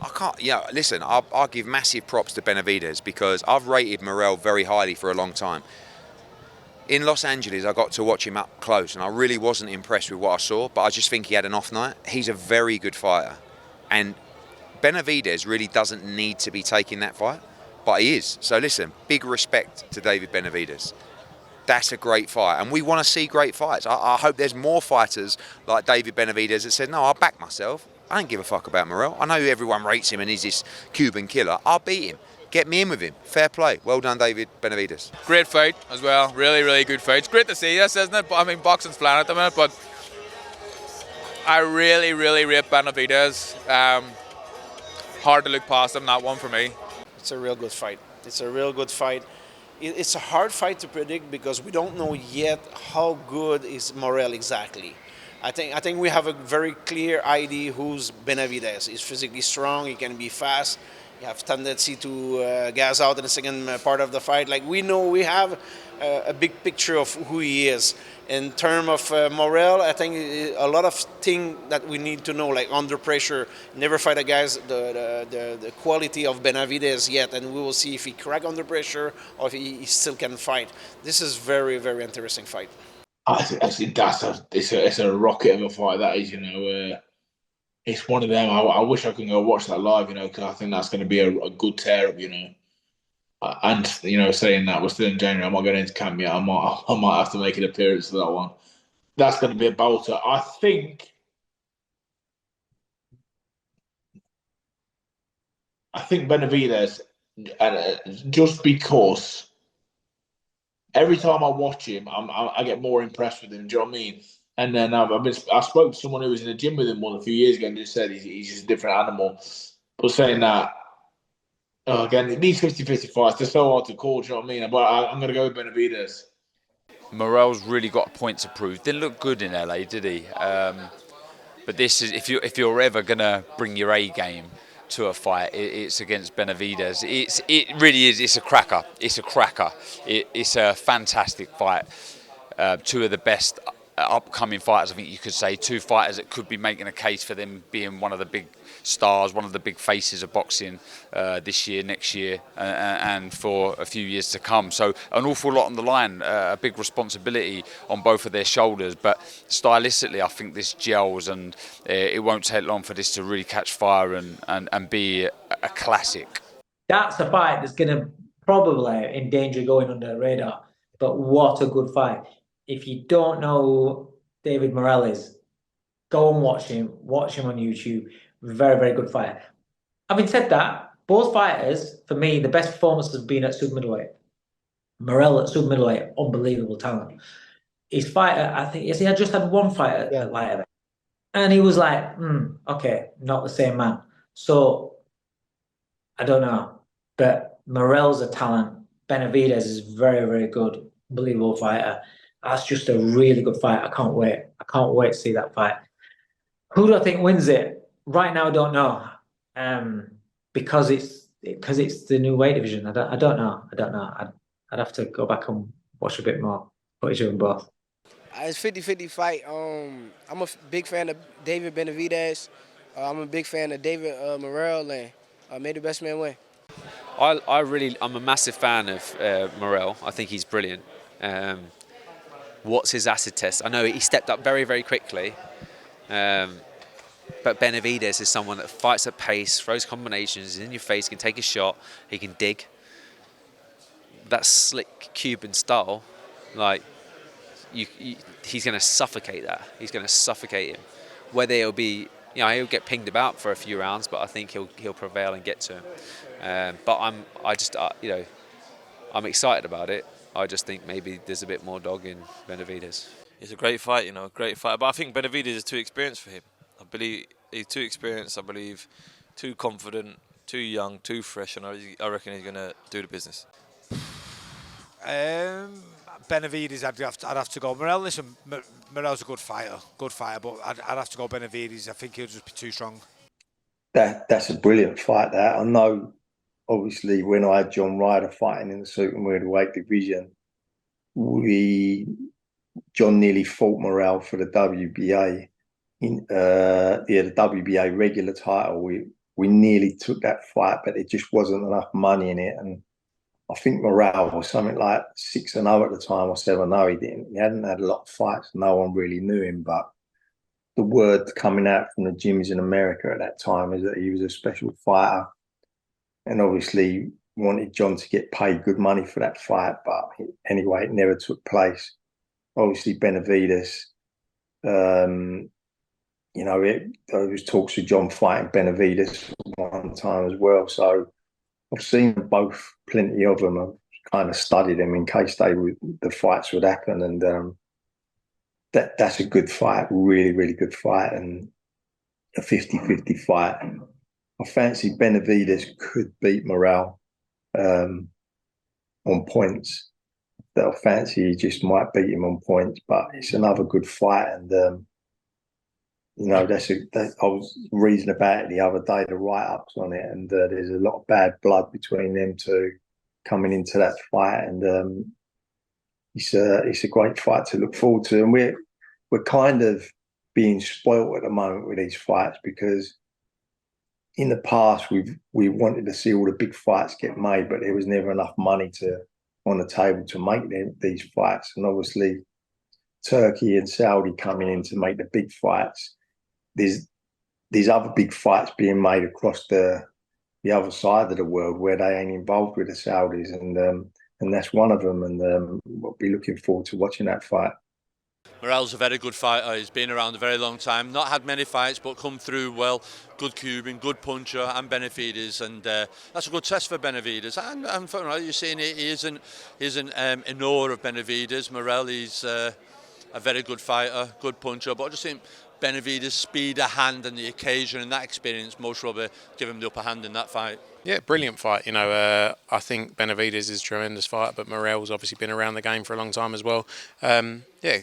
I can't. Yeah, listen. I'll give massive props to Benavidez because I've rated Morrell very highly for a long time. In Los Angeles, I got to watch him up close, and I really wasn't impressed with what I saw. But I just think he had an off night. He's a very good fighter, and Benavidez really doesn't need to be taking that fight, but he is. So listen, big respect to David Benavidez. That's a great fight, and we want to see great fights. I hope there's more fighters like David Benavidez that said, no, I'll back myself. I don't give a fuck about Morrell. I know everyone rates him and he's this Cuban killer. I'll beat him. Get me in with him. Fair play. Well done, David Benavidez. Great fight as well. Really, really good fight. It's great to see this, isn't it? I mean, boxing's flying at the minute, but I really, really rate Benavidez. Hard to look past him, that one for me. It's a real good fight. It's a real good fight. It's a hard fight to predict because we don't know yet how good is Morrell exactly. I think we have a very clear idea who's Benavidez. He's physically strong. He can be fast. You have tendency to gas out in the second part of the fight. Like we know, we have a big picture of who he is. In terms of Morrell, I think a lot of things that we need to know, like under pressure, never fight a guy's the quality of Benavidez yet, and we will see if he crack under pressure or if he still can fight. This is very, very interesting fight. I think it's a rocket of a fight. That is, it's one of them. I wish I could go watch that live, because I think that's going to be a good tear up, And saying that we're still in January, I'm not going into camp yet. I might have to make an appearance for that one. That's going to be a bolter. I think Benavidez, just because every time I watch him, I get more impressed with him. Do you know what I mean? And then I spoke to someone who was in the gym with him a few years ago and just said he's just a different animal. But saying that, again, these 50-50 fights, they're so hard to call, do you know what I mean? But I'm going to go with Benavidez. Morrell's really got a point to prove. Didn't look good in LA, did he? But this is if you're ever going to bring your A game to a fight, it's against Benavidez. It really is. It's a cracker. It's a cracker. It's a fantastic fight. Two of the best upcoming fighters, I think you could say. Two fighters that could be making a case for them being one of the big stars, one of the big faces of boxing this year, next year, and for a few years to come. So an awful lot on the line, a big responsibility on both of their shoulders. But stylistically, I think this gels, and it won't take long for this to really catch fire and be a classic. That's a fight that's going to probably in danger of going under the radar. But what a good fight. If you don't know who David Morrell is, go and watch him. Watch him on YouTube. Very, very good fighter. Having said that, both fighters, for me, the best performances have been at super middleweight. Morrell at super middleweight, unbelievable talent. His fighter, I think, he had just had one fight at lighter. And he was like, okay, not the same man. So, I don't know. But Morrell's a talent. Benavidez is very, very good. Unbelievable fighter. That's just a really good fight. I can't wait. I can't wait to see that fight. Who do I think wins it? Right now, I don't know. Because it's the new weight division. I don't know. I'd have to go back and watch a bit more footage of them both. It's 50-50 fight. I'm a big fan of David Benavidez. I'm a big fan of David Morrell, and may the best man win. I'm a massive fan of Morrell. I think he's brilliant. What's his acid test? I know he stepped up very, very quickly. But Benavidez is someone that fights at pace, throws combinations, is in your face, can take a shot, he can dig. That slick Cuban style, he's going to suffocate that. He's going to suffocate him. Whether he'll be, he'll get pinged about for a few rounds, but I think he'll prevail and get to him. But I'm excited about it. I just think maybe there's a bit more dog in Benavidez. It's a great fight, great fight. But I think Benavidez is too experienced for him. I believe he's too experienced. I believe too confident, too young, too fresh, and I reckon he's going to do the business. Benavidez, I'd have to go. Morrell, listen, Morrell's a good fighter, but I'd have to go Benavidez. I think he'll just be too strong. That's a brilliant fight. That I know. Obviously, when I had John Ryder fighting in the super middleweight division, John nearly fought Morrell for the WBA. The WBA regular title. we nearly took that fight, but there just wasn't enough money in it. And I think Morrell was something like 6-0 at the time or 7-0. He hadn't had a lot of fights. No one really knew him, but the word coming out from the gyms in America at that time is that he was a special fighter, and obviously wanted John to get paid good money for that fight. But anyway, it never took place. Obviously, Benavidez, there was talks of John fighting Benavidez one time as well. So I've seen both, plenty of them. I've kind of studied them in case the fights would happen, and that's a good fight, really, really good fight, and a 50-50 fight. I fancy Benavidez could beat Morrell on points. That I fancy he just might beat him on points, but it's another good fight, and I was reading about it the other day, the write-ups on it, and there's a lot of bad blood between them two coming into that fight, and it's a great fight to look forward to. And we're kind of being spoilt at the moment with these fights, because in the past we wanted to see all the big fights get made, but there was never enough money on the table to make these fights. And obviously Turkey and Saudi coming in to make the big fights. There's other big fights being made across the other side of the world where they ain't involved with the Saudis, and that's one of them. And we'll be looking forward to watching that fight. Morrell's a very good fighter. He's been around a very long time. Not had many fights, but come through well. Good cubing, good puncher, and Benavidez, and that's a good test for Benavidez. And for Morrell, you're seeing he isn't in awe of Benavidez. Morrell, he's a very good fighter, good puncher, but I just think Benavidez' speed of hand and the occasion and that experience most probably give him the upper hand in that fight. Yeah, brilliant fight. I think Benavidez is a tremendous fighter, but Morrell's obviously been around the game for a long time as well. Yeah.